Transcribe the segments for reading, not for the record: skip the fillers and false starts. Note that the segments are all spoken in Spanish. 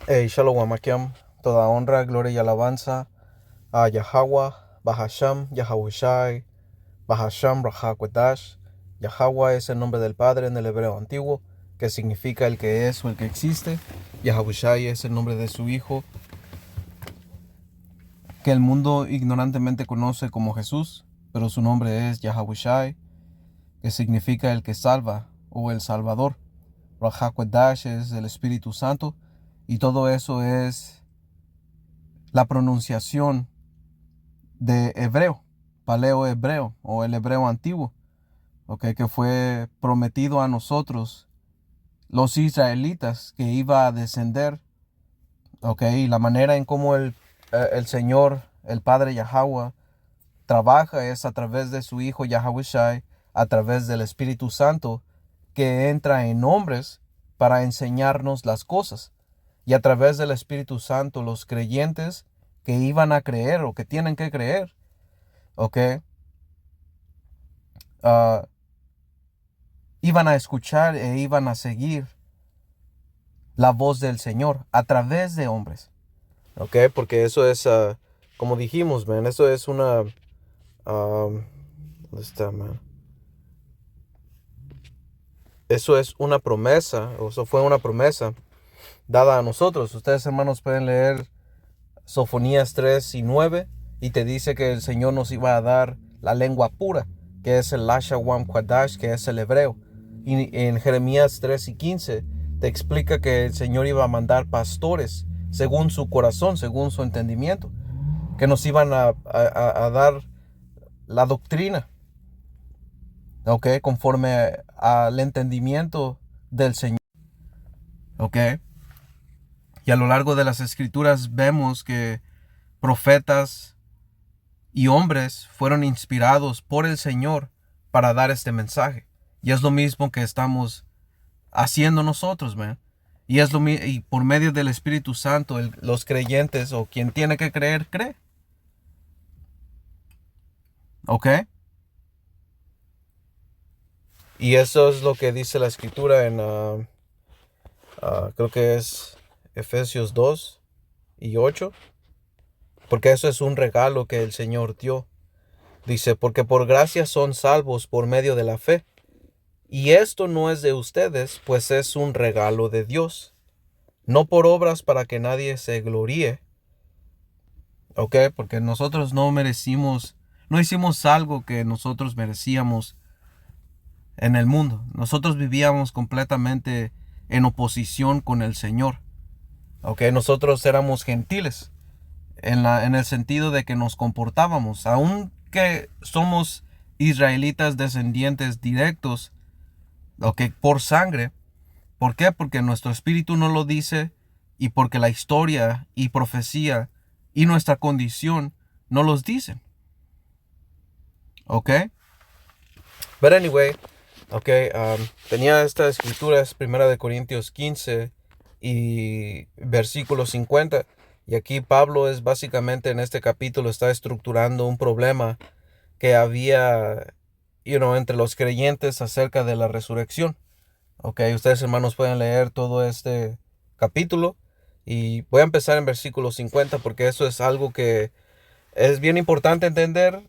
Hey, Shalom Akim, toda honra, gloria y alabanza a Yahweh, Bahasham, Yahawashi, Bahasham, Rahakwadash. Yahweh es el nombre del Padre en el hebreo antiguo, que significa el que es o el que existe. Yahawashi es el nombre de su Hijo, que el mundo ignorantemente conoce como Jesús, pero su nombre es Yahawashi, que significa el que salva o el Salvador. Rahakwadash es el Espíritu Santo, y todo eso es la pronunciación de hebreo, paleo hebreo o el hebreo antiguo, okay, que fue prometido a nosotros, los israelitas, que iba a descender, okay, y la manera en cómo el Señor, el Padre Yahweh, trabaja es a través de su Hijo Yahawashi, a través del Espíritu Santo, que entra en hombres para enseñarnos las cosas. Y a través del Espíritu Santo, los creyentes que iban a creer o que tienen que creer, ¿ok? Ah, iban a escuchar e iban a seguir la voz del Señor a través de hombres. ¿Ok? Porque eso es, como dijimos, man, eso es una... ¿dónde está, man? Eso es una promesa, o eso fue una promesa dada a nosotros. Ustedes, hermanos, pueden leer Sofonías 3 y 9 y te dice que el Señor nos iba a dar la lengua pura, que es el Lashawam Kwadash, que es el hebreo. Y en Jeremías 3 y 15 te explica que el Señor iba a mandar pastores según su corazón, según su entendimiento, que nos iban a dar la doctrina, ¿ok? Conforme al entendimiento del Señor, ¿ok? Y a lo largo de las escrituras vemos que profetas y hombres fueron inspirados por el Señor para dar este mensaje. Y es lo mismo que estamos haciendo nosotros, man. Y por medio del Espíritu Santo, los creyentes o quien tiene que creer, cree. ¿Ok? Y eso es lo que dice la Escritura en, creo que es Efesios 2 y 8. Porque eso es un regalo que el Señor dio. Dice, porque por gracia son salvos por medio de la fe. Y esto no es de ustedes, pues es un regalo de Dios, no por obras para que nadie se gloríe, ¿ok? Porque nosotros no merecimos, no hicimos algo que nosotros merecíamos en el mundo. Nosotros vivíamos completamente en oposición con el Señor, ¿ok? Nosotros éramos gentiles en el sentido de que nos comportábamos, aunque somos israelitas descendientes directos, ¿ok? Por sangre. ¿Por qué? Porque nuestro espíritu no lo dice y porque la historia y profecía y nuestra condición no los dicen. ¿Ok? But anyway, ok, tenía esta escritura, es Primera de Corintios 15 y versículo 50. Y aquí Pablo es básicamente en este capítulo está estructurando un problema que había, entre los creyentes acerca de la resurrección. Ok, ustedes hermanos pueden leer todo este capítulo y voy a empezar en versículo 50 porque eso es algo que es bien importante entender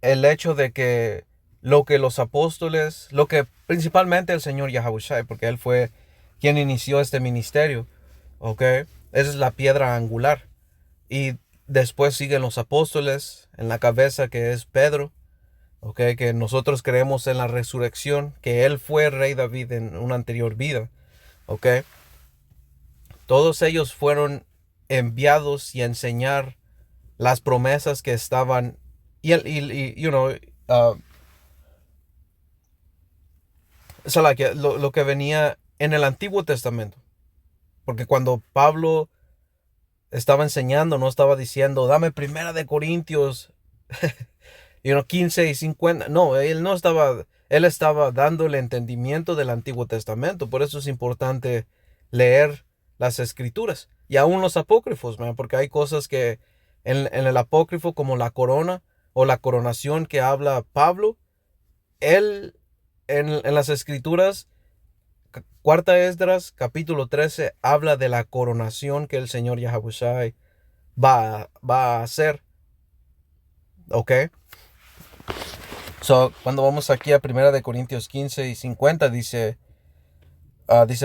el hecho de que lo que los apóstoles, lo que principalmente el Señor Yahawashi, porque Él fue quien inició este ministerio, ok, esa es la piedra angular y después siguen los apóstoles en la cabeza que es Pedro. Ok, que nosotros creemos en la resurrección, que Él fue rey David en una anterior vida. Ok, todos ellos fueron enviados y a enseñar las promesas que estaban, uh, lo que venía en el Antiguo Testamento. Porque cuando Pablo estaba enseñando, no estaba diciendo, dame Primera de Corintios 15 y 50. No, él estaba dando el entendimiento del Antiguo Testamento. Por eso es importante leer las escrituras y aún los apócrifos, man, porque hay cosas que en el apócrifo, como la corona o la coronación que habla Pablo, él en las escrituras, Cuarta Esdras, capítulo 13, habla de la coronación que el Señor Yahawashi va a hacer. ¿Ok? So, cuando vamos aquí a 1 Corintios 15 y 50, dice,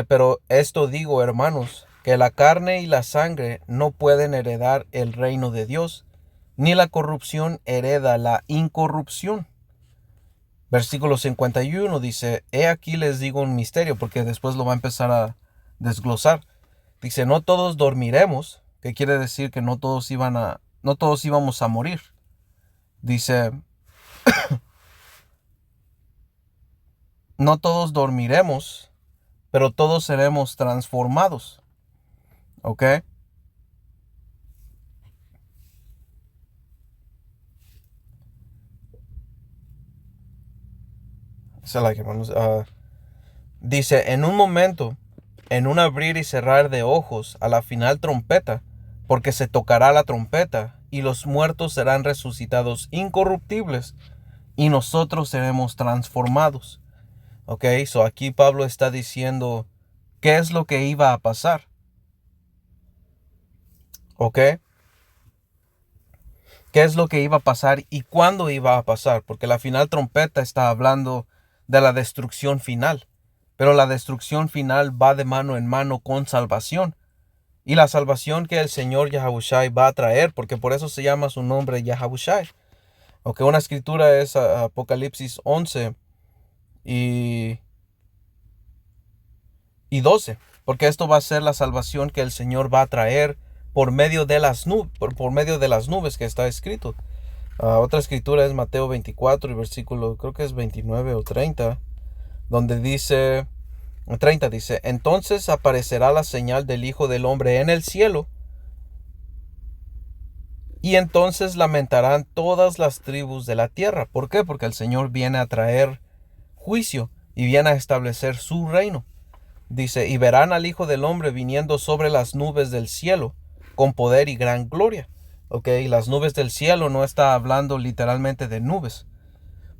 pero esto digo, hermanos, que la carne y la sangre no pueden heredar el reino de Dios, ni la corrupción hereda la incorrupción. Versículo 51 dice, he aquí les digo un misterio, porque después lo va a empezar a desglosar. Dice, no todos dormiremos, que quiere decir que no todos íbamos a morir. Dice, no todos dormiremos, pero todos seremos transformados. ¿Ok? Hermanos. Dice, en un momento, en un abrir y cerrar de ojos, a la final trompeta, porque se tocará la trompeta, y los muertos serán resucitados incorruptibles, y nosotros seremos transformados. Ok, so aquí Pablo está diciendo qué es lo que iba a pasar. Ok, qué es lo que iba a pasar y cuándo iba a pasar, porque la final trompeta está hablando de la destrucción final, pero la destrucción final va de mano en mano con salvación. Y la salvación que el Señor Yahawashi va a traer, porque por eso se llama su nombre Yahawashi. Aunque una escritura es Apocalipsis 11 y 12, porque esto va a ser la salvación que el Señor va a traer por medio de las nubes que está escrito. Otra escritura es Mateo 24 y versículo, creo que es 29 o 30, donde dice, 30 dice, entonces aparecerá la señal del Hijo del Hombre en el cielo, y entonces lamentarán todas las tribus de la tierra. ¿Por qué? Porque el Señor viene a traer juicio y viene a establecer su reino. Dice, y verán al Hijo del Hombre viniendo sobre las nubes del cielo con poder y gran gloria. Ok, las nubes del cielo no está hablando literalmente de nubes.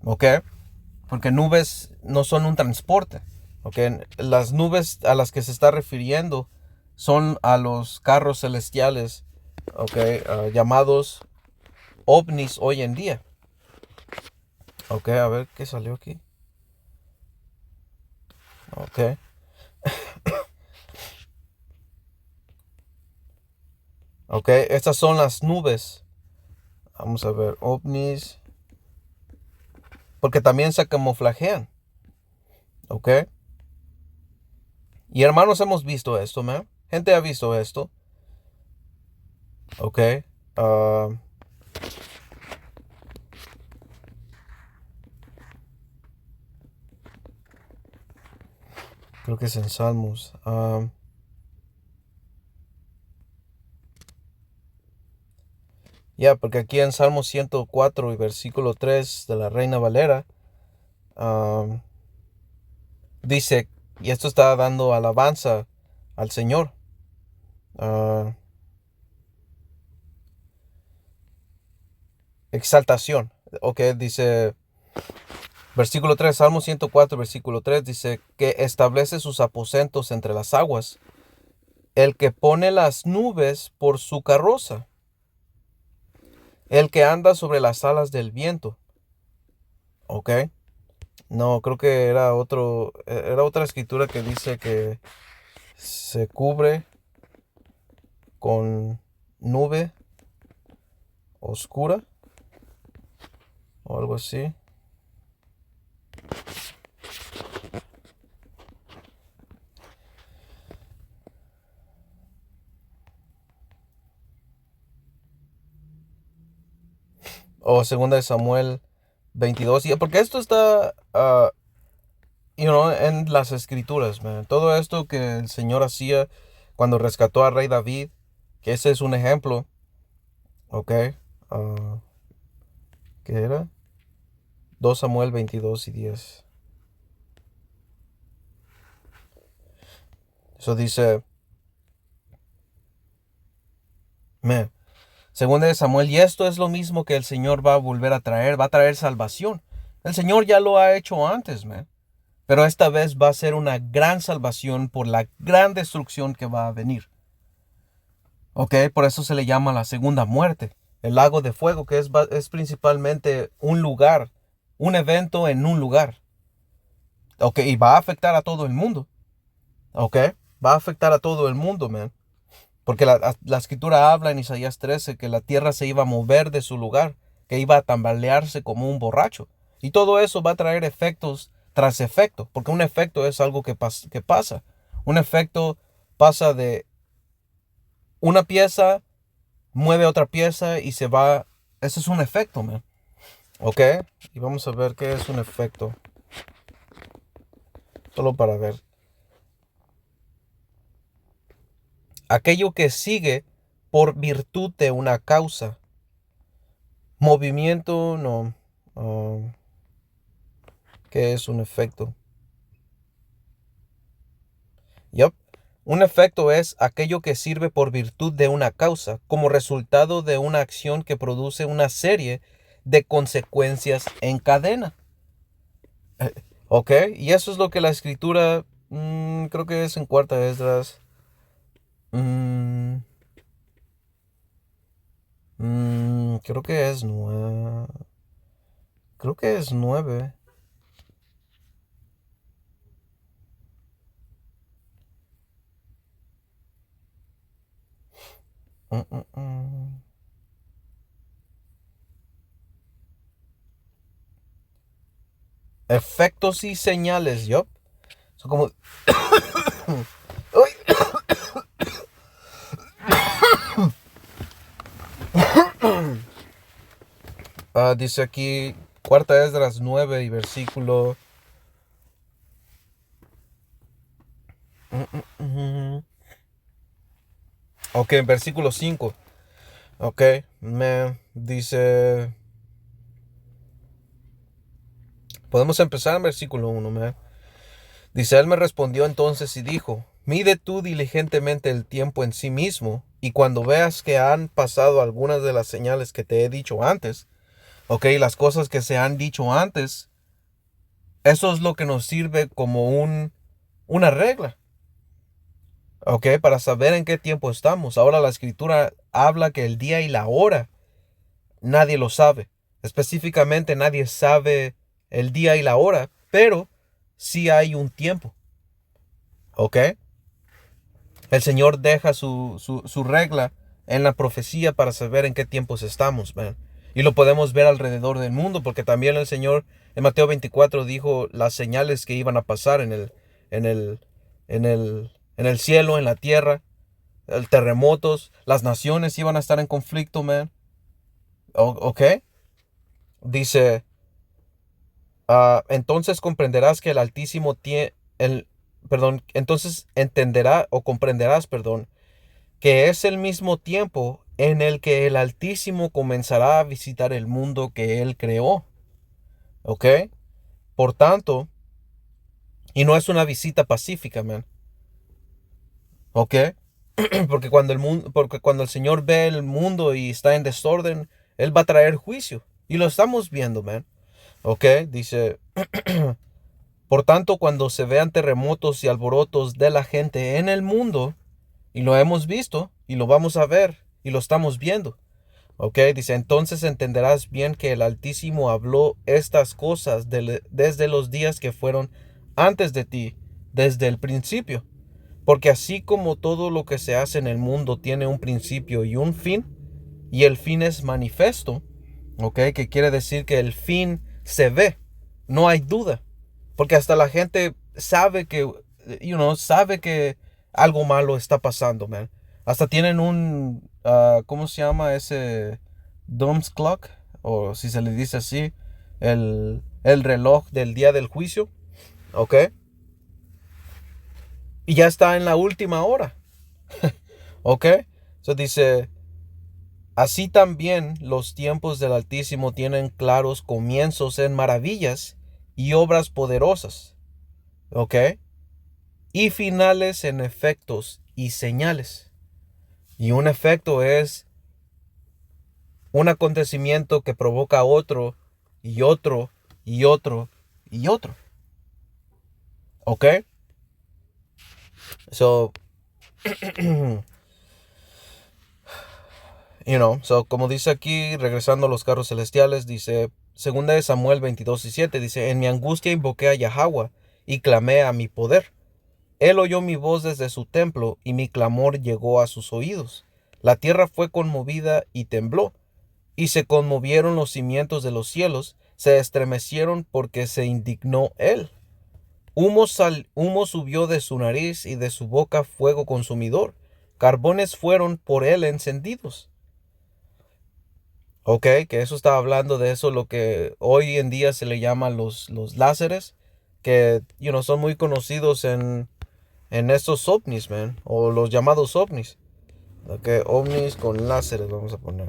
Ok, porque nubes no son un transporte. Ok, las nubes a las que se está refiriendo son a los carros celestiales, ok, llamados ovnis hoy en día. Ok, a ver qué salió aquí. Ok. Ok, estas son las nubes. Vamos a ver, ovnis. Porque también se camuflajean. Ok. Y hermanos, hemos visto esto, ¿me? Gente ha visto esto. Ok. ah, Creo que es en Salmos. Ya, porque aquí en Salmos 104 y versículo 3 de la Reina Valera, dice, y esto está dando alabanza al Señor. Exaltación. Ok, dice, versículo 3, Salmo 104, versículo 3, dice, que establece sus aposentos entre las aguas, el que pone las nubes por su carroza, el que anda sobre las alas del viento. Ok. No, creo que era otra escritura que dice que se cubre con nube oscura o algo así. O segunda de Samuel 22. Porque esto está, en las escrituras, man. Todo esto que el Señor hacía cuando rescató al rey David, que ese es un ejemplo. Ok. ah, ¿Qué era? 2 Samuel 22 y 10. Eso dice, segunda de Samuel, y esto es lo mismo que el Señor va a volver a traer salvación. El Señor ya lo ha hecho antes, man. Pero esta vez va a ser una gran salvación por la gran destrucción que va a venir. Ok, por eso se le llama la segunda muerte. El lago de fuego, que es principalmente un lugar, un evento en un lugar. Ok, y va a afectar a todo el mundo. Ok, va a afectar a todo el mundo, man. Porque la escritura habla en Isaías 13 que la tierra se iba a mover de su lugar, que iba a tambalearse como un borracho. Y todo eso va a traer efectos tras efecto, porque un efecto es algo que pasa. Un efecto pasa de una pieza, mueve otra pieza y se va. Ese es un efecto, man. ¿Ok? Y vamos a ver qué es un efecto. Solo para ver. Aquello que sigue por virtud de una causa. Movimiento, no. ¿Qué es un efecto? Yup. Un efecto es aquello que sirve por virtud de una causa, como resultado de una acción que produce una serie de consecuencias en cadena. ¿Ok? Y eso es lo que la escritura, creo que es en Cuarta Esdras. mm, Creo que es 9. Creo que es 9. Mm, mm, mm. Efectos y señales, yup. Son como... Uy. Dice aquí, Cuarta Esdras 9 y versículo... Ok, en versículo 5. Ok, me dice... Podemos empezar en versículo 1, me. Dice, él me respondió entonces y dijo, mide tú diligentemente el tiempo en sí mismo, y cuando veas que han pasado algunas de las señales que te he dicho antes, ok, las cosas que se han dicho antes, eso es lo que nos sirve como una regla, ok, para saber en qué tiempo estamos. Ahora la escritura habla que el día y la hora nadie lo sabe. Específicamente nadie sabe el día y la hora, pero sí hay un tiempo, ok. El Señor deja su regla en la profecía para saber en qué tiempos estamos, man. Y lo podemos ver alrededor del mundo, porque también el Señor en Mateo 24 dijo las señales que iban a pasar en el, en el cielo, en la tierra, el terremotos, las naciones iban a estar en conflicto, man. ¿Ok? Dice, entonces comprenderás que el Altísimo tiene, entonces entenderá o comprenderás, perdón, que es el mismo tiempo en el que el Altísimo comenzará a visitar el mundo que Él creó. ¿Ok? Por tanto, y no es una visita pacífica, man. ¿Ok? Porque cuando el Señor ve el mundo y está en desorden, Él va a traer juicio. Y lo estamos viendo, man. ¿Ok? Dice, por tanto, cuando se vean terremotos y alborotos de la gente en el mundo, y lo hemos visto, y lo vamos a ver, y lo estamos viendo. Ok, dice, entonces entenderás bien que el Altísimo habló estas cosas desde los días que fueron antes de ti, desde el principio. Porque así como todo lo que se hace en el mundo tiene un principio y un fin, y el fin es manifiesto, ok, que quiere decir que el fin se ve, no hay duda. Porque hasta la gente sabe que, sabe que algo malo está pasando, man. Hasta tienen ¿cómo se llama ese? Doom's Clock, o si se le dice así, el reloj del día del juicio, ¿ok? Y ya está en la última hora, ¿ok? Entonces dice, así también los tiempos del Altísimo tienen claros comienzos en maravillas y obras poderosas, ¿ok? Y finales en efectos y señales. Y un efecto es un acontecimiento que provoca otro y otro y otro y otro. ¿Ok? So, so como dice aquí, regresando a los carros celestiales, dice, segunda de Samuel 22:7, dice, en mi angustia invoqué a Yahweh y clamé a mi poder. Él oyó mi voz desde su templo y mi clamor llegó a sus oídos. La tierra fue conmovida y tembló, y se conmovieron los cimientos de los cielos, se estremecieron porque se indignó él. Humo subió de su nariz y de su boca fuego consumidor. Carbones fueron por él encendidos. Ok, que eso está hablando de eso, lo que hoy en día se le llaman los láseres, que son muy conocidos en estos ovnis, man, o los llamados ovnis. Ok, ovnis con láseres vamos a poner.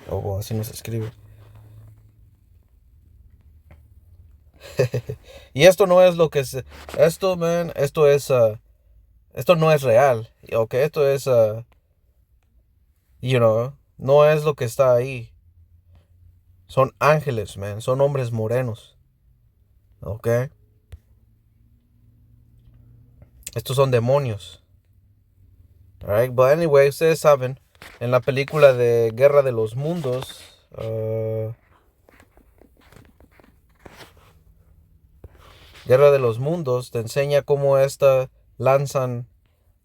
O así nos escribe. Y esto no es lo que es. Esto, man, esto no es real. Ok, esto es, no es lo que está ahí. Son ángeles, man, son hombres morenos. Ok, estos son demonios. Alright, but anyway, ustedes saben, en la película de Guerra de los Mundos, Guerra de los Mundos te enseña cómo lanzan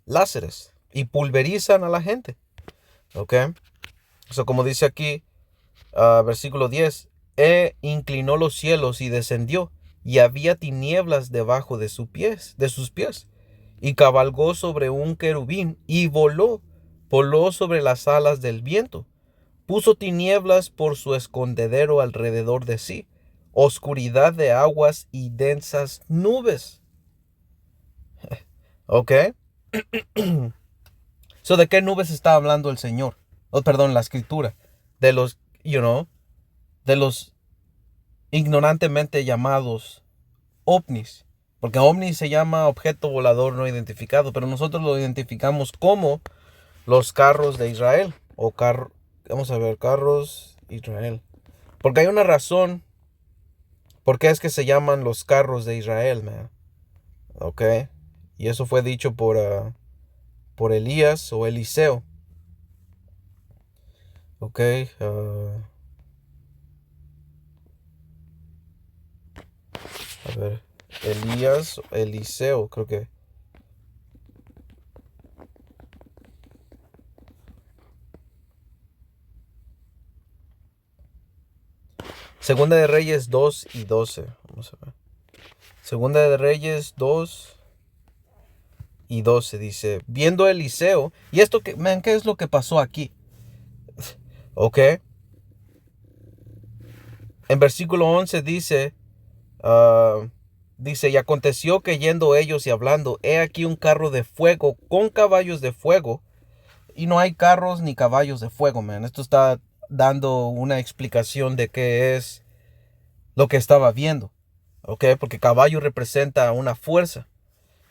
láseres y pulverizan a la gente. ¿Ok? Eso como dice aquí, versículo 10. Inclinó los cielos y descendió, y había tinieblas debajo de sus pies. Y cabalgó sobre un querubín y voló sobre las alas del viento. Puso tinieblas por su escondedero alrededor de sí, oscuridad de aguas y densas nubes. ¿Ok? So, ¿de qué nubes está hablando el Señor? Oh, perdón, la escritura. De los, de los ignorantemente llamados ovnis. Porque ovni se llama objeto volador no identificado, pero nosotros lo identificamos como los carros de Israel. Vamos a ver, carros Israel. Porque hay una razón por qué es que se llaman los carros de Israel, man. ¿Ok? Y eso fue dicho por Elías o Eliseo. ¿Ok? A ver, Elías, Eliseo, creo que. Segunda de Reyes 2 y 12. Vamos a ver. Segunda de Reyes 2 y 12 dice, viendo Eliseo, y esto que, man, ¿qué es lo que pasó aquí? Ok. En versículo 11 dice, y aconteció que yendo ellos y hablando, he aquí un carro de fuego con caballos de fuego. Y no hay carros ni caballos de fuego, man. Esto está dando una explicación de qué es lo que estaba viendo. Ok, porque caballo representa una fuerza.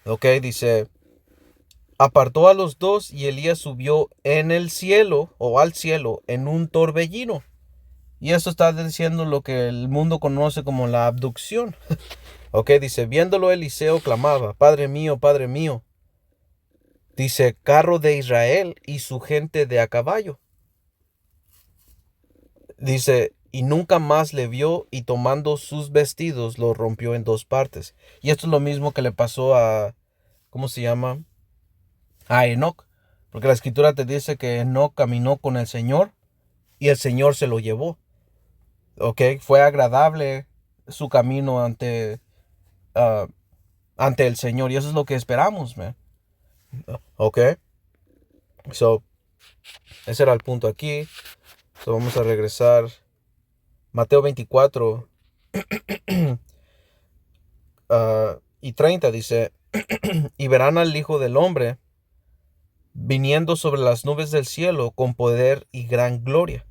Ok, dice, apartó a los dos y Elías subió en el cielo o al cielo en un torbellino. Y esto está diciendo lo que el mundo conoce como la abducción. Ok, dice, viéndolo Eliseo clamaba, Padre mío, Padre mío. Dice, carro de Israel y su gente de a caballo. Dice, y nunca más le vio y tomando sus vestidos lo rompió en dos partes. Y esto es lo mismo que le pasó ¿cómo se llama? A Enoc. Porque la escritura te dice que Enoc caminó con el Señor y el Señor se lo llevó. Ok, fue agradable su camino ah, ante el Señor y eso es lo que esperamos, man. Ok, so, ese era el punto aquí. So, vamos a regresar. Mateo 24 y 30 dice, y verán al Hijo del Hombre viniendo sobre las nubes del cielo con poder y gran gloria,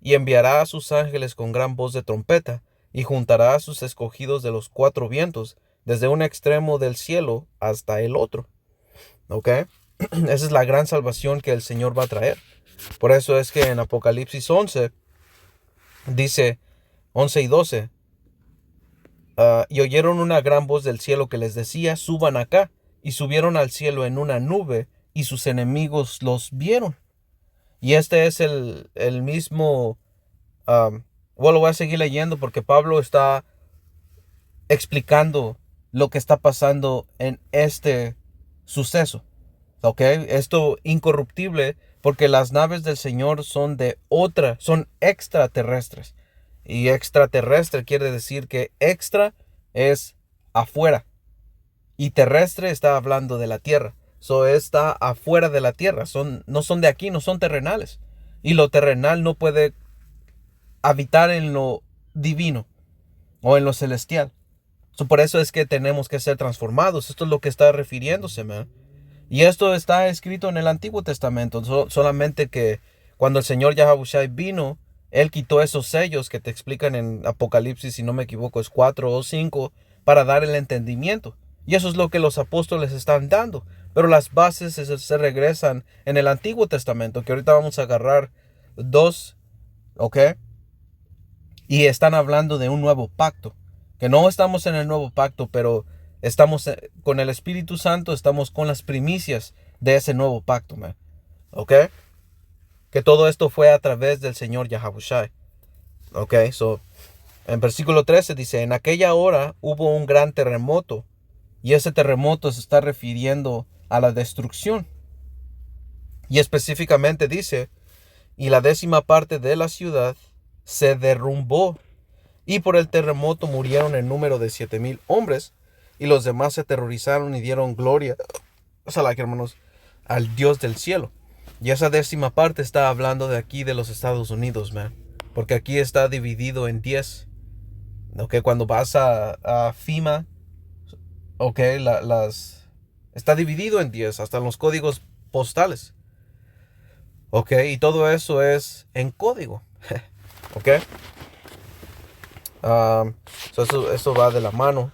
y enviará a sus ángeles con gran voz de trompeta, y juntará a sus escogidos de los cuatro vientos, desde un extremo del cielo hasta el otro. ¿Ok? Esa es la gran salvación que el Señor va a traer. Por eso es que en Apocalipsis 11 dice, 11 y 12, y oyeron una gran voz del cielo que les decía, suban acá. Y subieron al cielo en una nube, y sus enemigos los vieron. Y este es el mismo, bueno, voy a seguir leyendo porque Pablo está explicando lo que está pasando en este suceso. ¿Ok? Esto incorruptible, porque las naves del Señor son son extraterrestres. Y extraterrestre quiere decir que extra es afuera. Y terrestre está hablando de la tierra. Está afuera de la tierra. No son de aquí, no son terrenales. Y lo terrenal no puede habitar en lo divino o en lo celestial. Por eso es que tenemos que ser transformados. Esto es lo que está refiriéndose, man. Y esto está escrito en el Antiguo Testamento. Solamente que cuando el Señor Yahawashi vino, Él quitó esos sellos que te explican en Apocalipsis, si no me equivoco, es 4 o 5, para dar el entendimiento. Y eso es lo que los apóstoles están dando. Pero las bases se regresan en el Antiguo Testamento, que ahorita vamos a agarrar dos, ¿ok? Y están hablando de un nuevo pacto. Que no estamos en el nuevo pacto, pero estamos con el Espíritu Santo, estamos con las primicias de ese nuevo pacto, man. ¿Ok? Que todo esto fue a través del Señor Yahawashi. ¿Ok? En versículo 13 dice, en aquella hora hubo un gran terremoto. Y ese terremoto se está refiriendo a la destrucción. Y específicamente dice, y la 10ª parte de la ciudad se derrumbó. Y por el terremoto murieron en número de 7,000 hombres. Y los demás se aterrorizaron y dieron gloria, hermanos, al Dios del cielo. Y esa 10ª parte está hablando de aquí de los Estados Unidos, man. Porque aquí está dividido en 10. Ok, cuando vas a FEMA, ok, está dividido en 10, hasta en los códigos postales. Ok, y todo eso es en código. Ok. Eso va de la mano.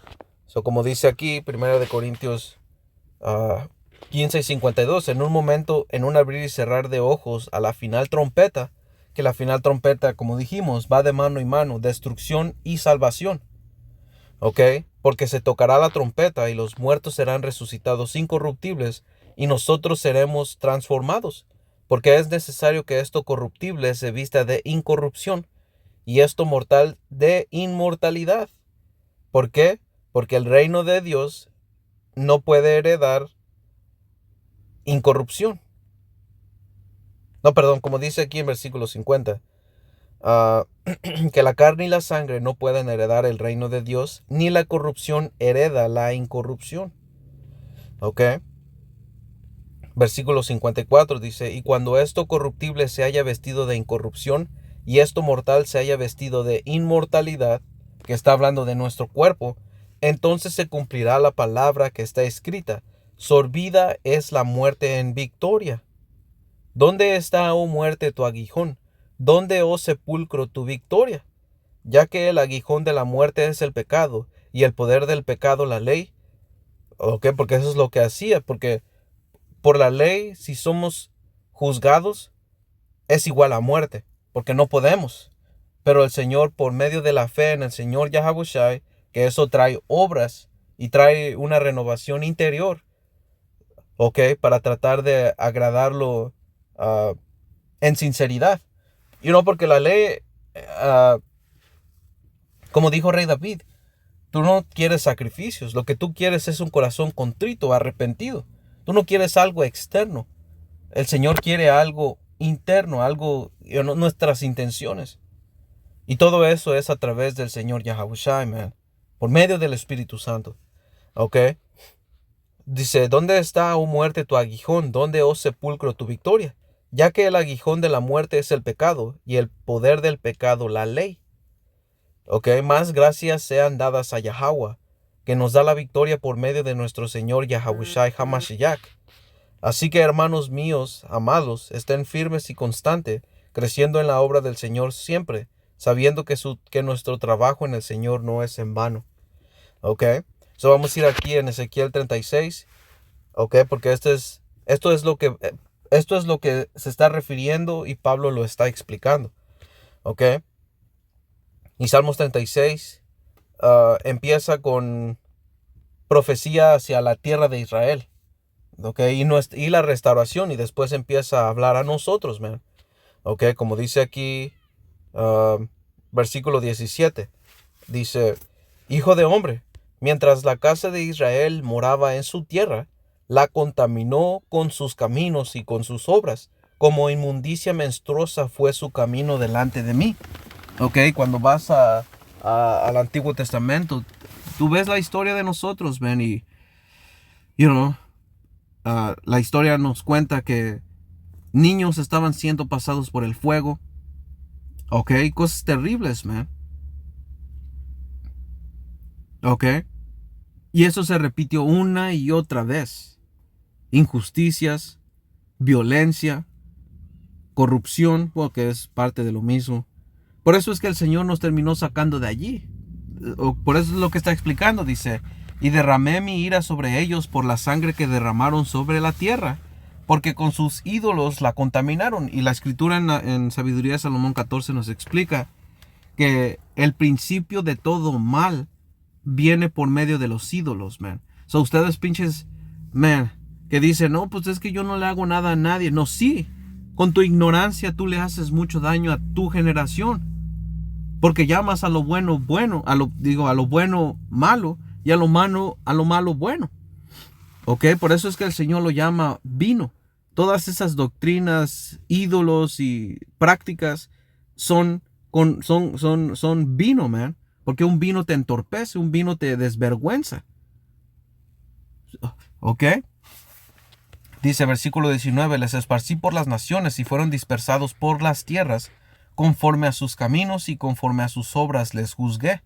Como dice aquí, 1 de Corintios 15 y 52, en un momento, en un abrir y cerrar de ojos, a la final trompeta, que la final trompeta, como dijimos, va de mano y mano, destrucción y salvación. ¿Ok? Porque se tocará la trompeta y los muertos serán resucitados incorruptibles y nosotros seremos transformados. Porque es necesario que esto corruptible se vista de incorrupción y esto mortal de inmortalidad. ¿Por qué? Porque el reino de Dios no puede heredar incorrupción. No, perdón, como dice aquí en versículo 50, que la carne y la sangre no pueden heredar el reino de Dios, ni la corrupción hereda la incorrupción. ¿Ok? Versículo 54 dice, y cuando esto corruptible se haya vestido de incorrupción, y esto mortal se haya vestido de inmortalidad, que está hablando de nuestro cuerpo, entonces se cumplirá la palabra que está escrita, sorbida es la muerte en victoria. ¿Dónde está, oh muerte, tu aguijón? ¿Dónde, oh sepulcro, tu victoria? Ya que el aguijón de la muerte es el pecado, y el poder del pecado la ley. ¿Ok? Porque eso es lo que hacía, porque por la ley, si somos juzgados, es igual a muerte, porque no podemos. Pero el Señor, por medio de la fe en el Señor Yahawashi, que eso trae obras y trae una renovación interior, ¿ok? Para tratar de agradarlo en sinceridad. Y no porque la ley, como dijo Rey David, tú no quieres sacrificios, lo que tú quieres es un corazón contrito, arrepentido. Tú no quieres algo externo. El Señor quiere algo interno, algo, nuestras intenciones. Y todo eso es a través del Señor Yahawashi, man. Por medio del Espíritu Santo. ¿Ok? Dice, ¿dónde está, oh muerte, tu aguijón? ¿Dónde, oh sepulcro, tu victoria? Ya que el aguijón de la muerte es el pecado, y el poder del pecado la ley. ¿Ok? Más gracias sean dadas a Yahweh, que nos da la victoria por medio de nuestro Señor Yahawashi Hamashiach. Así que, hermanos míos, amados, estén firmes y constantes, creciendo en la obra del Señor siempre, sabiendo que nuestro trabajo en el Señor no es en vano. ¿Ok? Vamos a ir aquí en Ezequiel 36. ¿Ok? Porque esto es lo que se está refiriendo y Pablo lo está explicando. ¿Ok? Y Salmos 36, empieza con profecía hacia la tierra de Israel. Okay, y la restauración, y después empieza a hablar a nosotros, man. Okay, como dice aquí, versículo 17, dice: Hijo de hombre, mientras la casa de Israel moraba en su tierra, la contaminó con sus caminos y con sus obras, como inmundicia menstruosa fue su camino delante de mí. Okay, cuando vas al Antiguo Testamento, tú ves la historia de nosotros, man, y, you know, la historia nos cuenta que niños estaban siendo pasados por el fuego. Ok, cosas terribles, man. Ok. Y eso se repitió una y otra vez. Injusticias, violencia, corrupción, porque es parte de lo mismo. Por eso es que el Señor nos terminó sacando de allí. Por eso es lo que está explicando, dice: y derramé mi ira sobre ellos por la sangre que derramaron sobre la tierra, porque con sus ídolos la contaminaron. Y la escritura en Sabiduría de Salomón 14 nos explica que el principio de todo mal viene por medio de los ídolos, man. So ustedes pinches, man, que dicen: no, pues es que yo no le hago nada a nadie. No, sí, con tu ignorancia tú le haces mucho daño a tu generación. Porque llamas a lo bueno bueno, a lo bueno malo, y a lo malo bueno. Ok, por eso es que el Señor lo llama vino. Todas esas doctrinas, ídolos y prácticas son vino, man. Porque un vino te entorpece, un vino te desvergüenza. Ok. Dice versículo 19: les esparcí por las naciones y fueron dispersados por las tierras, conforme a sus caminos y conforme a sus obras les juzgué.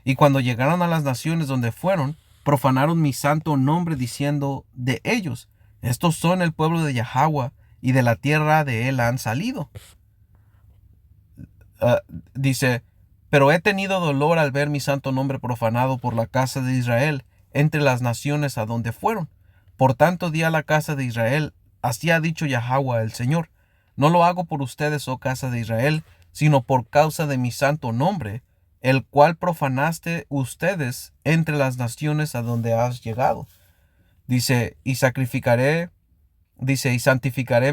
Y cuando llegaron a las naciones donde fueron, profanaron mi santo nombre, diciendo de ellos: estos son el pueblo de Yahweh, y de la tierra de él han salido. Dice: pero he tenido dolor al ver mi santo nombre profanado por la casa de Israel entre las naciones a donde fueron. Por tanto di a la casa de Israel: así ha dicho Yahweh el Señor: no lo hago por ustedes, oh casa de Israel, sino por causa de mi santo nombre, el cual profanaste ustedes entre las naciones a donde has llegado. Dice: y santificaré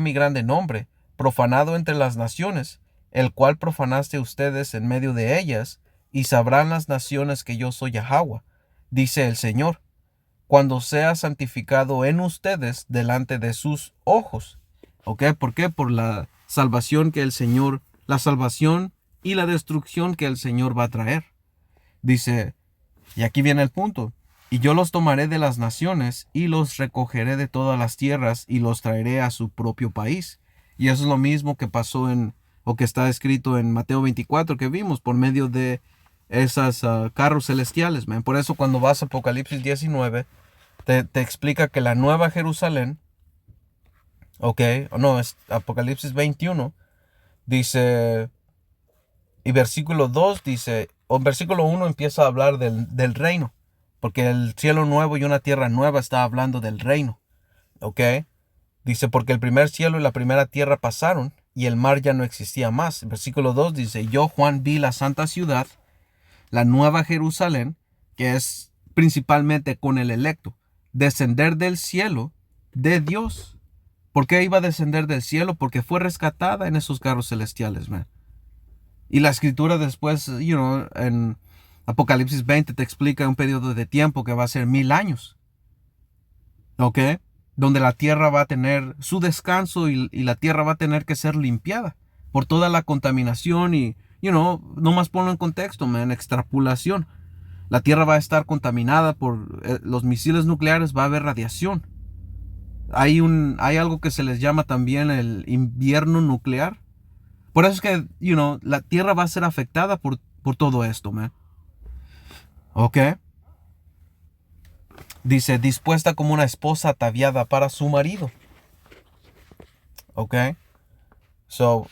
mi grande nombre, profanado entre las naciones, el cual profanaste ustedes en medio de ellas, y sabrán las naciones que yo soy Yahweh, dice el Señor, cuando sea santificado en ustedes delante de sus ojos. ¿Ok? ¿Por qué? Por la salvación que el Señor, la salvación y la destrucción que el Señor va a traer. Dice, y aquí viene el punto: y yo los tomaré de las naciones y los recogeré de todas las tierras y los traeré a su propio país. Y eso es lo mismo que pasó o que está escrito en Mateo 24 que vimos por medio de esas carros celestiales, man. Por eso cuando vas a Apocalipsis 19 te explica que la nueva Jerusalén, ok, no, es Apocalipsis 21, dice, y versículo 2 dice, o versículo 1 empieza a hablar del reino, porque el cielo nuevo y una tierra nueva está hablando del reino, ok. Dice, porque el primer cielo y la primera tierra pasaron y el mar ya no existía más. Versículo 2 dice, yo Juan vi la santa ciudad, la nueva Jerusalén, que es principalmente con el electo, descender del cielo de Dios. ¿Por qué iba a descender del cielo? Porque fue rescatada en esos carros celestiales, man. Y la escritura después, en Apocalipsis 20 te explica un periodo de tiempo que va a ser 1000 años. ¿Ok? Donde la tierra va a tener su descanso y la tierra va a tener que ser limpiada por toda la contaminación y, nomás ponlo en contexto, man, extrapolación. La tierra va a estar contaminada por los misiles nucleares, va a haber radiación. Hay algo que se les llama también el invierno nuclear. Por eso es que, la tierra va a ser afectada por todo esto, man. ¿Ok? Dice, dispuesta como una esposa ataviada para su marido. ¿Ok? So,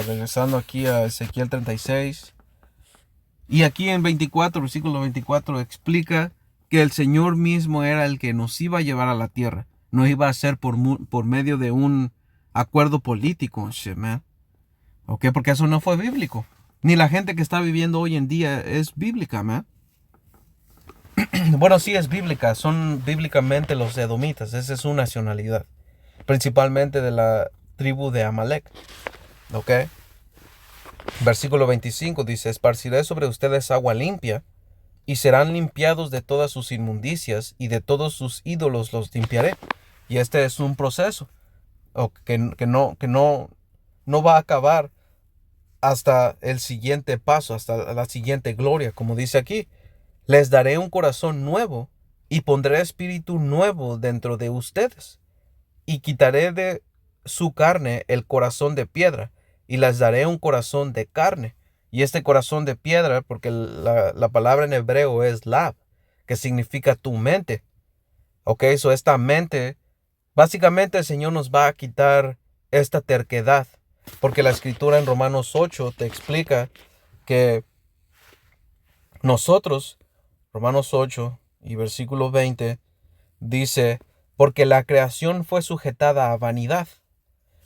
regresando aquí a Ezequiel 36. Y aquí en 24, versículo 24, explica que el Señor mismo era el que nos iba a llevar a la tierra. No iba a ser por medio de un acuerdo político, shit, man. ¿Ok? Porque eso no fue bíblico. Ni la gente que está viviendo hoy en día es bíblica, man. Bueno, sí es bíblica, son bíblicamente los edomitas, esa es su nacionalidad, principalmente de la tribu de Amalek, ¿ok? Versículo 25 dice, esparciré sobre ustedes agua limpia, y serán limpiados de todas sus inmundicias, y de todos sus ídolos los limpiaré. Y este es un proceso que no va a acabar hasta el siguiente paso, hasta la siguiente gloria, como dice aquí. Les daré un corazón nuevo y pondré espíritu nuevo dentro de ustedes. Y quitaré de su carne el corazón de piedra y les daré un corazón de carne. Y este corazón de piedra, porque la palabra en hebreo es lab, que significa tu mente. Ok, so esta mente, básicamente el Señor nos va a quitar esta terquedad, porque la escritura en Romanos 8 te explica que nosotros, Romanos 8 y versículo 20, dice, porque la creación fue sujetada a vanidad.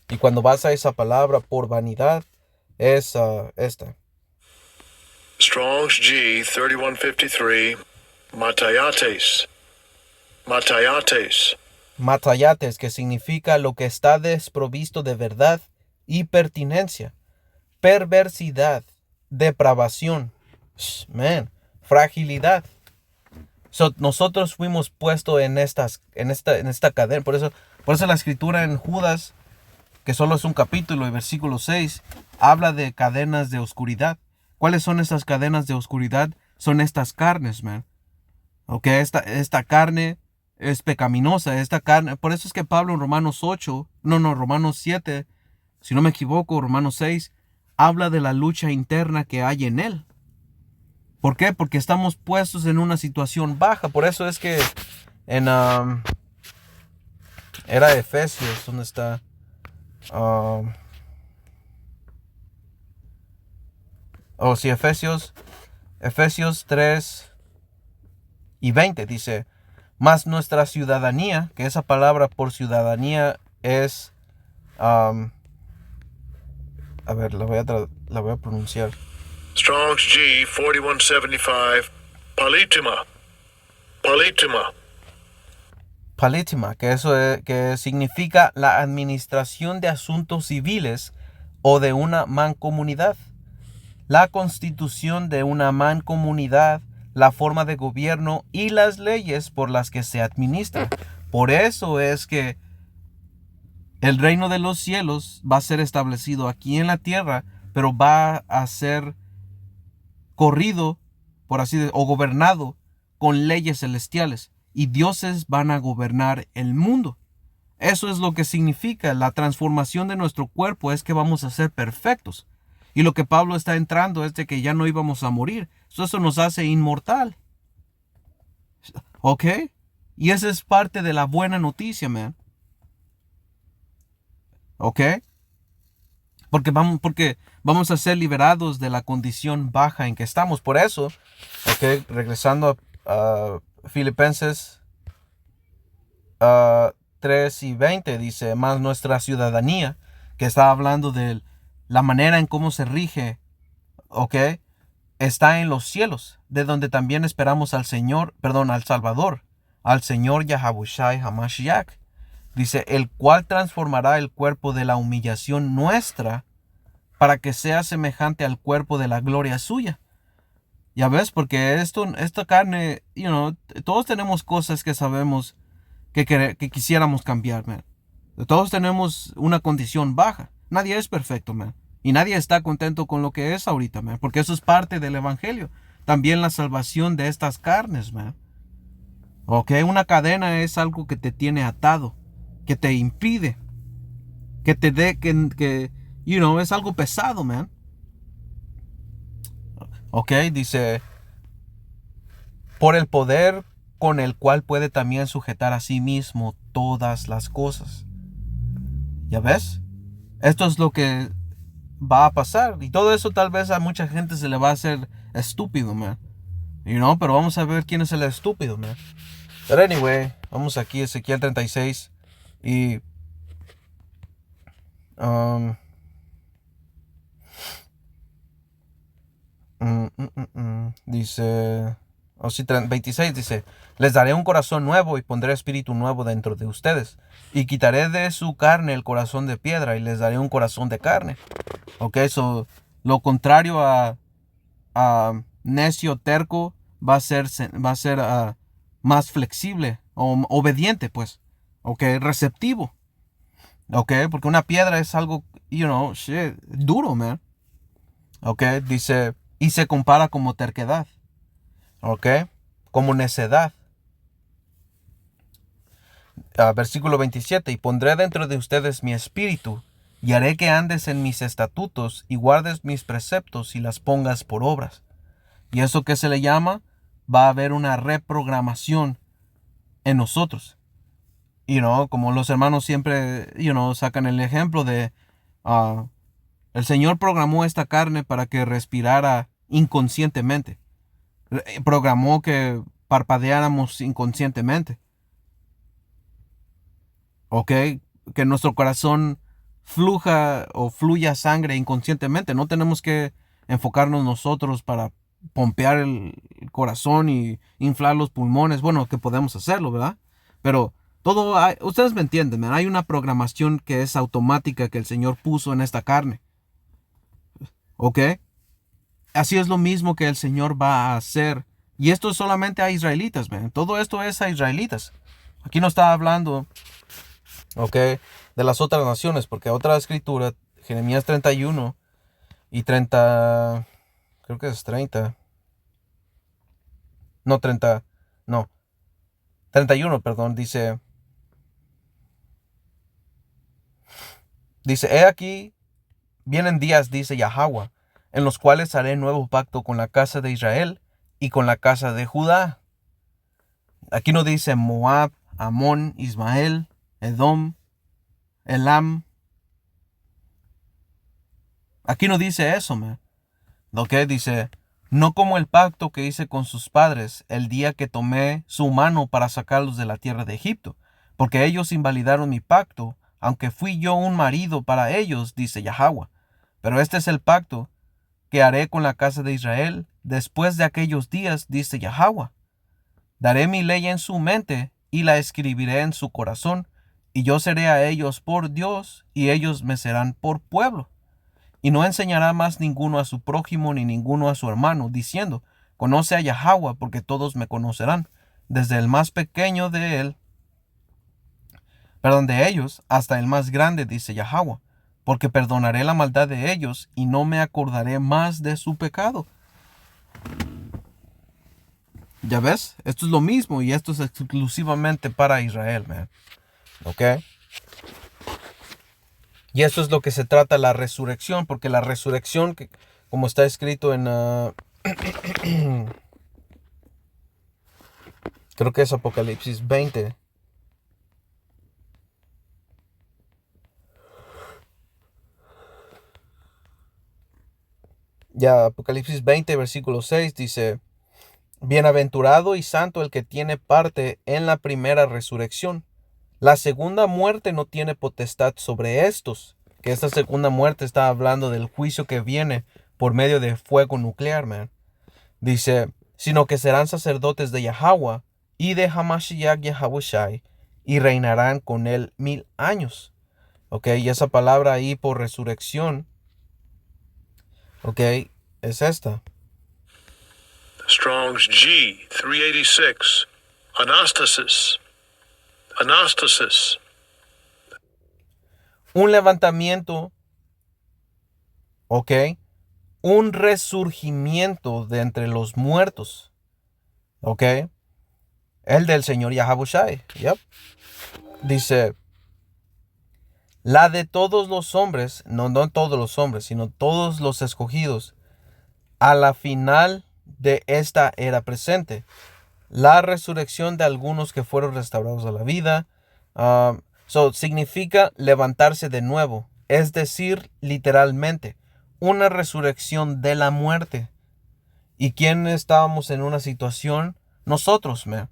Y cuando vas a esa palabra por vanidad, es esta. Strong's G 3153, Matayates. Matayates. Matayates, que significa lo que está desprovisto de verdad y pertinencia. Perversidad, depravación, fragilidad. So, nosotros fuimos puestos en esta cadena. Por eso la escritura en Judas, que solo es un capítulo, y versículo 6, habla de cadenas de oscuridad. ¿Cuáles son estas cadenas de oscuridad? Son estas carnes, man. Ok, esta carne es pecaminosa, esta carne. Por eso es que Pablo en Romanos 7, si no me equivoco, Romanos 6, habla de la lucha interna que hay en él. ¿Por qué? Porque estamos puestos en una situación baja. Por eso es que en era Efesios, ¿dónde está? Sí, Efesios 3 y 20 dice, mas nuestra ciudadanía, que esa palabra por ciudadanía es, a ver, la voy a pronunciar. Strong's G 4175, Palitima. Palitima. Palitima, que significa la administración de asuntos civiles o de una mancomunidad. La constitución de una mancomunidad, la forma de gobierno y las leyes por las que se administra. Por eso es que el reino de los cielos va a ser establecido aquí en la tierra, pero va a ser corrido, por así decirlo, o gobernado con leyes celestiales. Y dioses van a gobernar el mundo. Eso es lo que significa la transformación de nuestro cuerpo, es que vamos a ser perfectos. Y lo que Pablo está entrando es de que ya no íbamos a morir. Eso nos hace inmortal. ¿Ok? Y esa es parte de la buena noticia, man. ¿Ok? Porque vamos a ser liberados de la condición baja en que estamos. Por eso, ok, regresando a Filipenses 3 y 20, dice, más nuestra ciudadanía, que está hablando de la manera en cómo se rige, ok, está en los cielos, de donde también esperamos al Salvador, al Señor Yahabushai Hamashiach. Dice, el cual transformará el cuerpo de la humillación nuestra para que sea semejante al cuerpo de la gloria suya. Ya ves, porque esta carne, todos tenemos cosas que sabemos que quisiéramos cambiar, man. Todos tenemos una condición baja. Nadie es perfecto, man. Y nadie está contento con lo que es ahorita, man. Porque eso es parte del evangelio. También la salvación de estas carnes, man. Ok, una cadena es algo que te tiene atado, que te impide, que te dé, es algo pesado, man. Ok, dice, por el poder con el cual puede también sujetar a sí mismo todas las cosas. ¿Ya ves? Esto es lo que va a pasar. Y todo eso tal vez a mucha gente se le va a hacer estúpido, man. Pero vamos a ver quién es el estúpido, man. But anyway, vamos aquí a Ezequiel 36 y um, dice, o si 26 dice, les daré un corazón nuevo y pondré espíritu nuevo dentro de ustedes. Y quitaré de su carne el corazón de piedra y les daré un corazón de carne. Ok, so lo contrario a necio, terco, va a ser más flexible o obediente, pues. Ok, receptivo. Ok, porque una piedra es algo, shit, duro, man. Ok, dice, y se compara como terquedad. Ok, como necedad. Versículo 27, y pondré dentro de ustedes mi espíritu, y haré que andes en mis estatutos, y guardes mis preceptos, y las pongas por obras. ¿Y eso qué se le llama? Va a haber una reprogramación en nosotros. Como los hermanos siempre, sacan el ejemplo de, el Señor programó esta carne para que respirara inconscientemente. Programó que parpadeáramos inconscientemente. ¿Ok? Que nuestro corazón fluya sangre inconscientemente. No tenemos que enfocarnos nosotros para pompear el corazón y inflar los pulmones. Bueno, que podemos hacerlo, ¿verdad? Pero ustedes me entienden, ¿verdad? Hay una programación que es automática que el Señor puso en esta carne. ¿Ok? Así es lo mismo que el Señor va a hacer. Y esto es solamente a israelitas, ¿verdad? Todo esto es a israelitas. Aquí no está hablando, ¿ok?, de las otras naciones, porque otra escritura, Jeremías 31 y 30, creo que es 30, no 30, no, 31, perdón, dice, he aquí, vienen días, dice Yahweh, en los cuales haré nuevo pacto con la casa de Israel y con la casa de Judá. Aquí no dice Moab, Amón, Ismael, Edom, Elam. Aquí no dice eso, man. Lo que dice, no como el pacto que hice con sus padres el día que tomé su mano para sacarlos de la tierra de Egipto, porque ellos invalidaron mi pacto, aunque fui yo un marido para ellos, dice Yahweh. Pero este es el pacto que haré con la casa de Israel después de aquellos días, dice Yahweh. Daré mi ley en su mente y la escribiré en su corazón, y yo seré a ellos por Dios, y ellos me serán por pueblo. Y no enseñará más ninguno a su prójimo ni ninguno a su hermano, diciendo, conoce a Yahweh, porque todos me conocerán, desde el más pequeño de ellos, hasta el más grande, dice Yahweh, porque perdonaré la maldad de ellos y no me acordaré más de su pecado. ¿Ya ves? Esto es lo mismo y esto es exclusivamente para Israel, man. ¿Ok? Y eso es lo que se trata la resurrección, porque la resurrección, como está escrito en, creo que es Apocalipsis 20. Ya, Apocalipsis 20, versículo 6 dice, bienaventurado y santo el que tiene parte en la primera resurrección. La segunda muerte no tiene potestad sobre estos. Que esta segunda muerte está hablando del juicio que viene por medio de fuego nuclear, man. Dice, sino que serán sacerdotes de Yahweh y de Hamashiach Yahawashi y reinarán con él 1000 años. Ok, y esa palabra ahí por resurrección, ok, es esta. Strong's G 386. Anastasis. Anastasis. Un levantamiento, ok, un resurgimiento de entre los muertos, ok, el del Señor Yahawashi, yep. Dice, la de todos los hombres, no todos los hombres, sino todos los escogidos, a la final de esta era presente. La resurrección de algunos que fueron restaurados a la vida. Significa levantarse de nuevo. Es decir, literalmente, una resurrección de la muerte. ¿Y quién estábamos en una situación? Nosotros, man.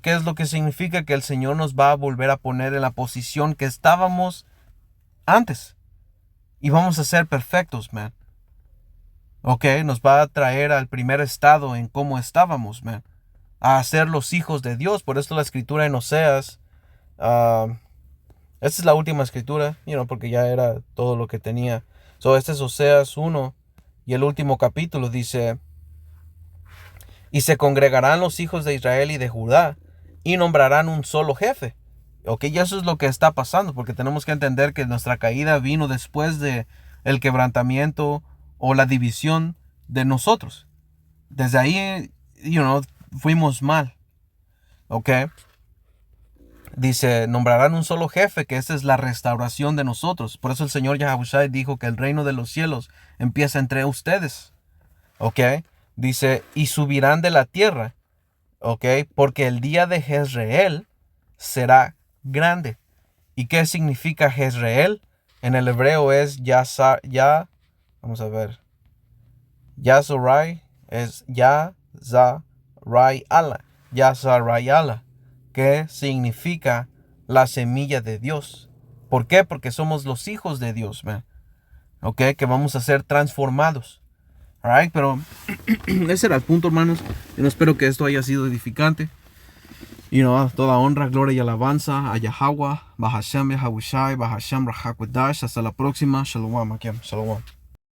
¿Qué es lo que significa? Que el Señor nos va a volver a poner en la posición que estábamos antes. Y vamos a ser perfectos, man. Ok, nos va a traer al primer estado en cómo estábamos, man. A ser los hijos de Dios. Por eso la escritura en Oseas. Esta es la última escritura, porque ya era todo lo que tenía. Este es Oseas 1 y el último capítulo dice: y se congregarán los hijos de Israel y de Judá y nombrarán un solo jefe. Ok, y eso es lo que está pasando, porque tenemos que entender que nuestra caída vino después de el quebrantamiento o la división de nosotros. Desde ahí, fuimos mal. Ok. Dice, nombrarán un solo jefe, que esa es la restauración de nosotros. Por eso el Señor Yahushua dijo que el reino de los cielos empieza entre ustedes. ¿Ok? Dice, y subirán de la tierra. ¿Ok? Porque el día de Jezreel será grande. ¿Y qué significa Jezreel? En el hebreo es vamos a ver. Yazorai es Yazarai Allah. Yazarai Allah, que significa la semilla de Dios. ¿Por qué? Porque somos los hijos de Dios, man. ¿Ok? Que vamos a ser transformados. Alright, pero ese era el punto, hermanos. Yo espero que esto haya sido edificante. Toda honra, gloria y alabanza a Yahweh, Bahashem Yahushai, Bahashem Rahakwadash. Hasta la próxima. Shalom, Shalom.